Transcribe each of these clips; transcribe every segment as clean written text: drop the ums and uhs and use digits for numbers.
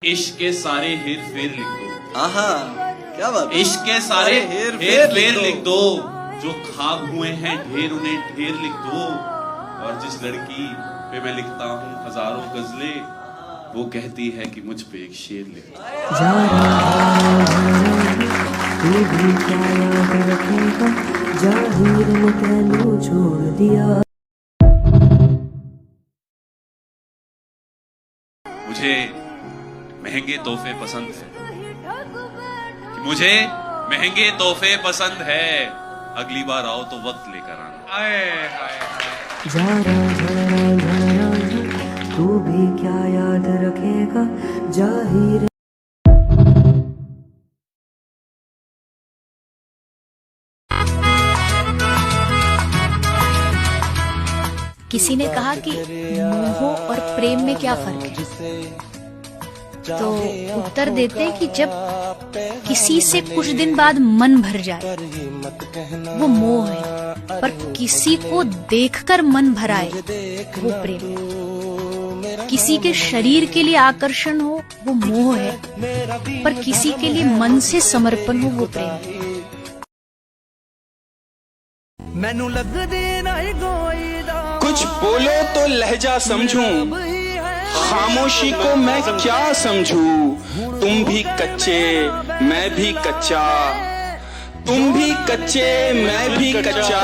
इश्क के सारे हेर फेर लिख दो। आहा, क्या बात। इश्क के सारे हेर फेर लिख दो, जो खाक हुए हैं ढेर उन्हें ढेर लिख दो। और जिस लड़की पे मैं लिखता हूँ हजारों गजलें, वो कहती है कि मुझ पे एक शेर लिख दो। छोड़ दिया। मुझे महंगे तोहफे पसंद है, मुझे महंगे तोहफे पसंद है। अगली बार आओ तो वक्त लेकर आना। तू भी क्या याद रखेगा जाहिर। किसी ने कहा कि मोह और प्रेम में क्या फर्क है, तो उत्तर देते कि जब किसी से कुछ दिन बाद मन भर जाए वो मोह है, पर किसी को देखकर मन भराए वो प्रेम। किसी के शरीर के लिए आकर्षण हो वो मोह है, पर किसी के लिए मन से समर्पण हो वो प्रेम। कुछ बोलो तो लहजा समझूं, खामोशी को मैं क्या समझूं। तुम भी कच्चे मैं भी कच्चा, तुम भी कच्चे मैं भी कच्चा,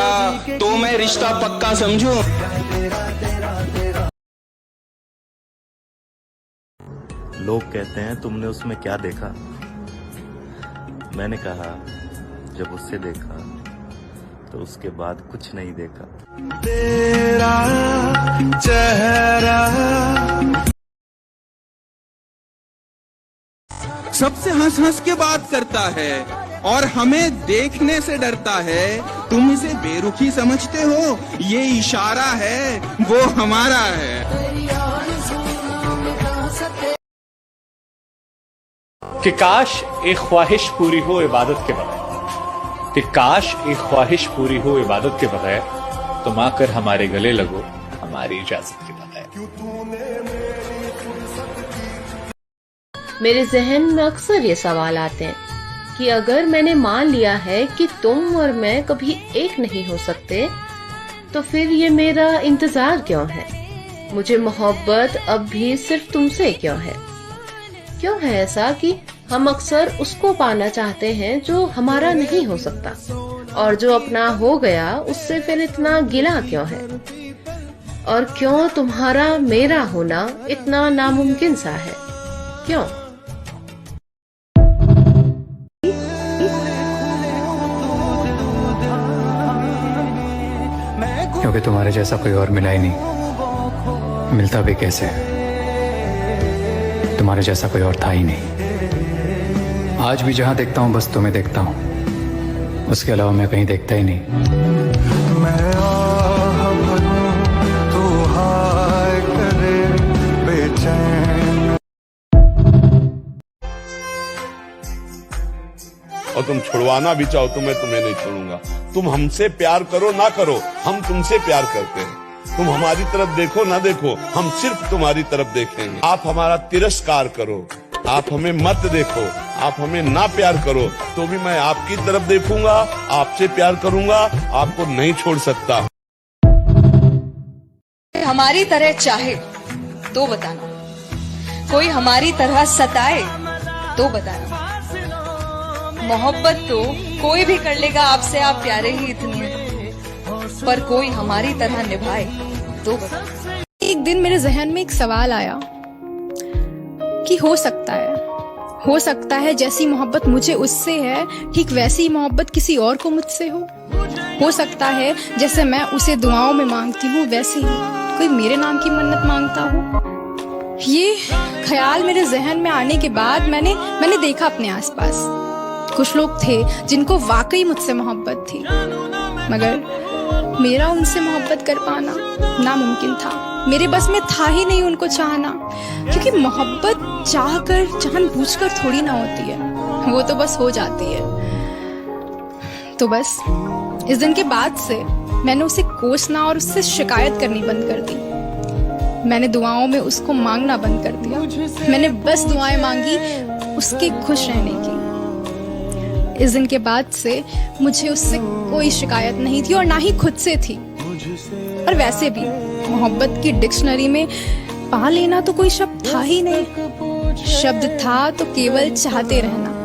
तो मैं रिश्ता पक्का समझूं। लोग कहते हैं तुमने उसमें क्या देखा, मैंने कहा जब उससे देखा तो उसके बाद कुछ नहीं देखा। तेरा चेहरा सबसे हंस हंस के बात करता है और हमें देखने से डरता है। तुम इसे बेरुखी समझते हो, ये इशारा है वो हमारा है। कि काश एक ख्वाहिश पूरी हो इबादत के बगैर, कि काश एक ख्वाहिश पूरी हो इबादत के बगैर, तुम आकर हमारे गले लगो हमारी इजाजत के बगैर। मेरे जहन में अक्सर ये सवाल आते हैं कि अगर मैंने मान लिया है कि तुम और मैं कभी एक नहीं हो सकते, तो फिर ये मेरा इंतजार क्यों है? मुझे मोहब्बत अब भी सिर्फ तुमसे क्यों है? क्यों है ऐसा कि हम अक्सर उसको पाना चाहते हैं जो हमारा नहीं हो सकता, और जो अपना हो गया उससे फिर इतना गिला क्यों है? और क्यों तुम्हारा मेरा होना इतना नामुमकिन सा है? क्यों? क्योंकि तुम्हारे जैसा कोई और मिला ही नहीं, मिलता भी कैसे? तुम्हारे जैसा कोई और था ही नहीं। आज भी जहां देखता हूं बस तुम्हें देखता हूं, उसके अलावा मैं कहीं देखता ही नहीं। मैं आह भरूं, तू हाय करे बेचैन। और तुम छुड़वाना भी चाहो तो मैं तुम्हें नहीं छोड़ूंगा। तुम हमसे प्यार करो ना करो, हम तुमसे प्यार करते हैं। तुम हमारी तरफ देखो ना देखो, हम सिर्फ तुम्हारी तरफ देखेंगे। आप हमारा तिरस्कार करो, आप हमें मत देखो, आप हमें ना प्यार करो, तो भी मैं आपकी तरफ देखूंगा, आपसे प्यार करूंगा, आपको नहीं छोड़ सकता। हमारी तरह चाहे तो बताना, कोई हमारी तरह सताए तो बताना। मोहब्बत तो कोई भी कर लेगा आपसे, आप प्यारे ही इतने हैं, पर कोई हमारी तरह निभाए तो बताना। एक दिन मेरे जहन में एक सवाल आया कि हो सकता है जैसी मोहब्बत मुझे उससे है, ठीक वैसी मोहब्बत किसी और को मुझसे हो सकता है जैसे मैं उसे दुआओं में मांगती हूँ, वैसे ही कोई मेरे नाम की मन्नत मांगता हो। ये ख्याल मेरे जहन में आने के बाद मैंने देखा अपने आसपास कुछ लोग थे जिनको वाकई मुझसे मोहब्बत थी, मगर मेरा उनसे मोहब्बत कर पाना नामुमकिन था। मेरे बस में था ही नहीं उनको चाहना, क्योंकि मोहब्बत चाहकर जानबूझकर थोड़ी ना होती है, वो तो बस हो जाती है। तो बस इस दिन के बाद से मैंने उसे कोसना और उससे शिकायत करनी बंद कर दी। मैंने दुआओं में उसको मांगना बंद कर दिया। मैंने बस दुआएं मांगी उसके खुश रहने की। इस दिन के बाद से मुझे उससे कोई शिकायत नहीं थी और ना ही खुद से थी। और वैसे भी मोहब्बत की डिक्शनरी में पा लेना तो कोई शब्द था ही नहीं। शब्द था तो केवल चाहते रहना।